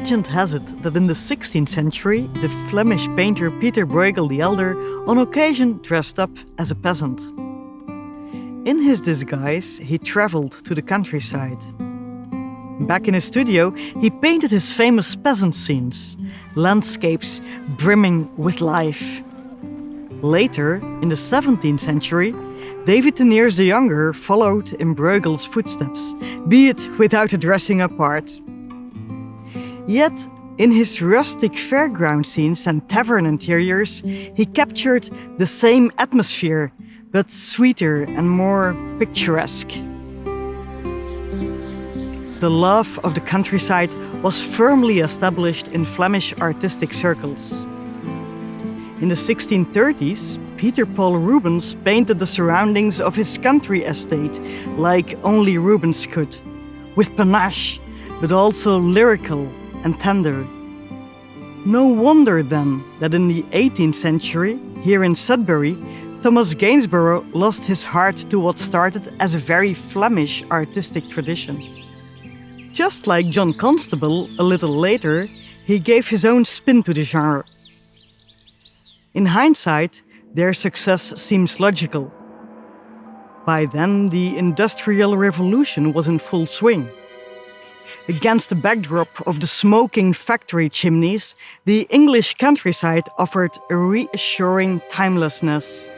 Legend has it that in the 16th century, the Flemish painter Peter Bruegel the Elder on occasion dressed up as a peasant. In his disguise, he traveled to the countryside. Back in his studio, he painted his famous peasant scenes, landscapes brimming with life. Later, in the 17th century, David Teniers the Younger followed in Bruegel's footsteps, be it without a dressing-up part. Yet, in his rustic fairground scenes and tavern interiors, he captured the same atmosphere, but sweeter and more picturesque. The love of the countryside was firmly established in Flemish artistic circles. In the 1630s, Peter Paul Rubens painted the surroundings of his country estate like only Rubens could, with panache, but also lyrical and tender. No wonder then that in the 18th century, here in Sudbury, Thomas Gainsborough lost his heart to what started as a very Flemish artistic tradition. Just like John Constable, a little later, he gave his own spin to the genre. In hindsight, their success seems logical. By then, the Industrial Revolution was in full swing. Against the backdrop of the smoking factory chimneys, the English countryside offered a reassuring timelessness.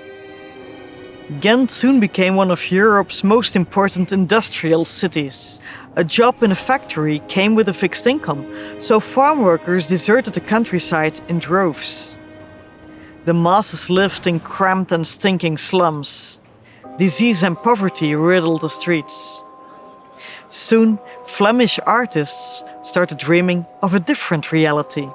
Ghent soon became one of Europe's most important industrial cities. A job in a factory came with a fixed income, so farm workers deserted the countryside in droves. The masses lived in cramped and stinking slums. Disease and poverty riddled the streets. Soon, Flemish artists started dreaming of a different reality.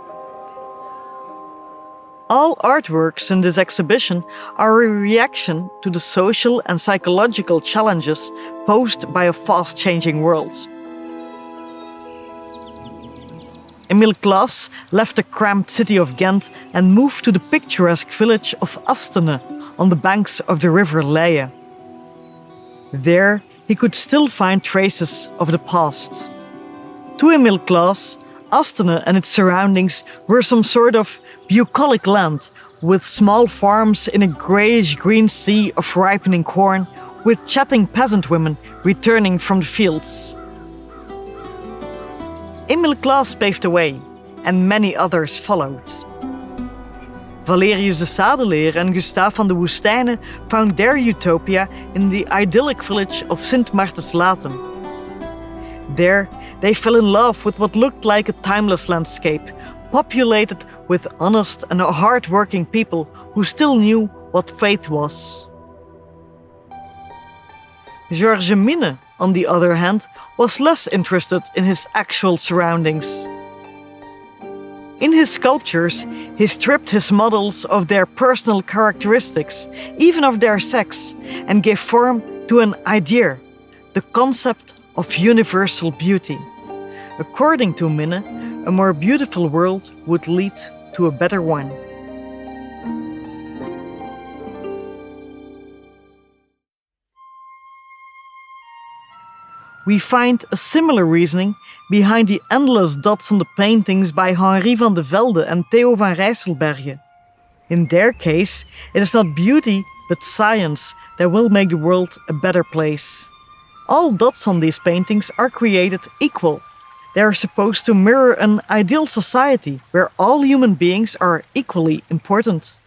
All artworks in this exhibition are a reaction to the social and psychological challenges posed by a fast-changing world. Emile Claus left the cramped city of Ghent and moved to the picturesque village of Astene on the banks of the river Leie. There, he could still find traces of the past. To Emile Claus, Astene and its surroundings were some sort of bucolic land with small farms in a greyish-green sea of ripening corn, with chatting peasant women returning from the fields. Emile Claus paved the way, and many others followed. Valerius de Sadeleer and Gustave van de Woestijnen found their utopia in the idyllic village of Sint Maartens-Latem. There, they fell in love with what looked like a timeless landscape, populated with honest and hard-working people who still knew what faith was. Georges Mine, on the other hand, was less interested in his actual surroundings. In his sculptures, he stripped his models of their personal characteristics, even of their sex, and gave form to an idea, the concept of universal beauty. According to Mine, a more beautiful world would lead to a better one. We find a similar reasoning behind the endless dots on the paintings by Henri van de Velde and Theo van Rijsselberghe. In their case, it is not beauty but science that will make the world a better place. All dots on these paintings are created equal. They are supposed to mirror an ideal society where all human beings are equally important.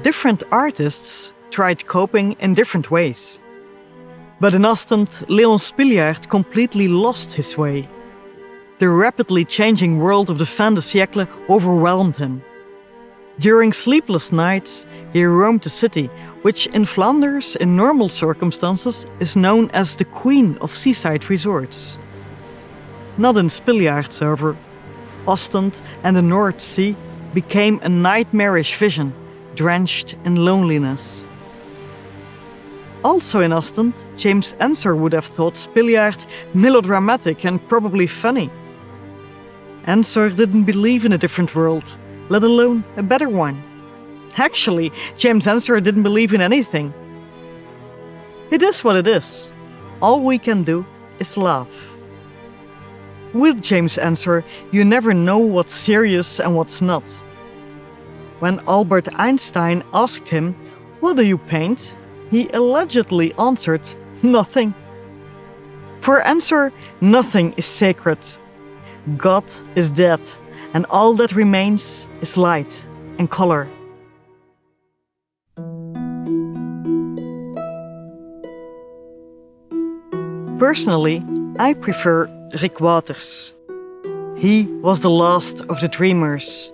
Different artists tried coping in different ways. But in Ostend, Léon Spiliaert completely lost his way. The rapidly changing world of the fin de siècle overwhelmed him. During sleepless nights, he roamed the city, which in Flanders, in normal circumstances, is known as the Queen of Seaside Resorts. Not in Spiliaert's, however. Ostend and the North Sea became a nightmarish vision, drenched in loneliness. Also in Ostend, James Ensor would have thought Spilliard melodramatic and probably funny. Ensor didn't believe in a different world, let alone a better one. Actually, James Ensor didn't believe in anything. It is what it is. All we can do is laugh. With James Ensor, you never know what's serious and what's not. When Albert Einstein asked him, "What do you paint?" he allegedly answered, "Nothing." For Ensor, nothing is sacred. God is dead, and all that remains is light and color. Personally, I prefer Rick Waters. He was the last of the dreamers.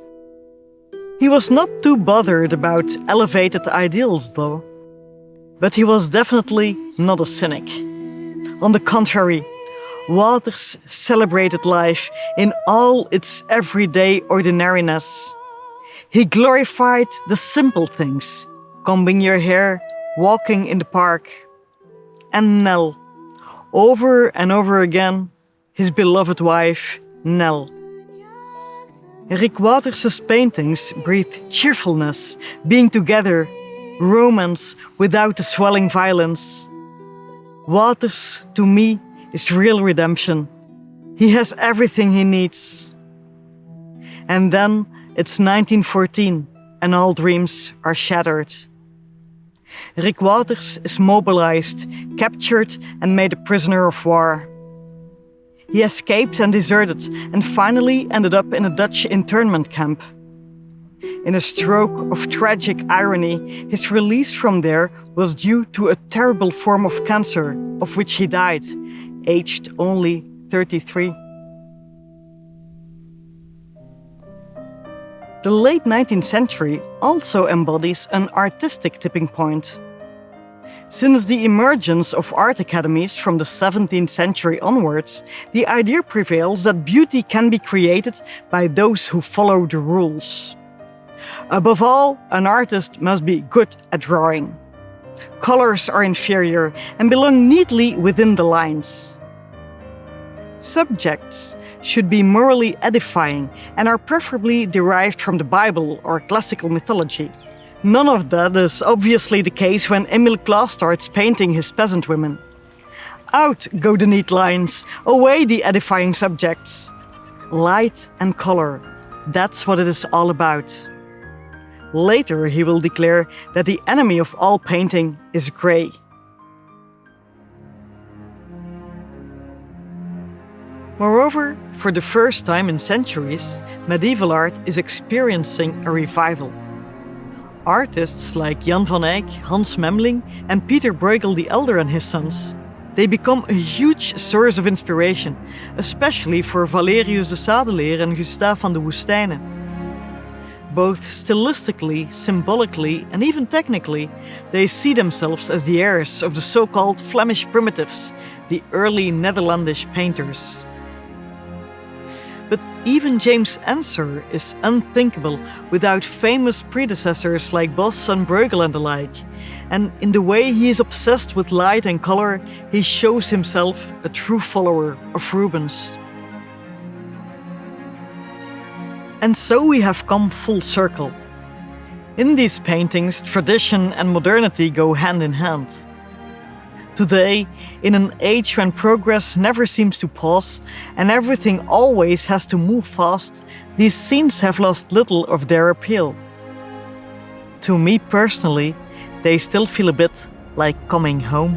He was not too bothered about elevated ideals, though. But he was definitely not a cynic. On the contrary, Waters celebrated life in all its everyday ordinariness. He glorified the simple things, combing your hair, walking in the park. And Nell, over and over again, his beloved wife, Nell. Rick Waters' paintings breathe cheerfulness, being together, romance without the swelling violence. Waters, to me, is real redemption. He has everything he needs. And then it's 1914 and all dreams are shattered. Rick Waters is mobilized, captured and made a prisoner of war. He escaped and deserted and finally ended up in a Dutch internment camp. In a stroke of tragic irony, his release from there was due to a terrible form of cancer, of which he died, aged only 33. The late 19th century also embodies an artistic tipping point. Since the emergence of art academies from the 17th century onwards, the idea prevails that beauty can be created by those who follow the rules. Above all, an artist must be good at drawing. Colors are inferior and belong neatly within the lines. Subjects should be morally edifying and are preferably derived from the Bible or classical mythology. None of that is obviously the case when Emile Claus starts painting his peasant women. Out go the neat lines, away the edifying subjects. Light and color, that's what it is all about. Later he will declare that the enemy of all painting is grey. Moreover, for the first time in centuries, medieval art is experiencing a revival. Artists like Jan van Eyck, Hans Memling and Peter Bruegel the Elder and his sons, they become a huge source of inspiration, especially for Valerius de Sadeleer and Gustave van de Woestijnen. Both stylistically, symbolically and even technically, they see themselves as the heirs of the so-called Flemish primitives, the early Netherlandish painters. But even James Ensor is unthinkable without famous predecessors like Bos and Bruegel and the like. And in the way he is obsessed with light and color, he shows himself a true follower of Rubens. And so we have come full circle. In these paintings, tradition and modernity go hand in hand. Today, in an age when progress never seems to pause and everything always has to move fast, these scenes have lost little of their appeal. To me personally, they still feel a bit like coming home.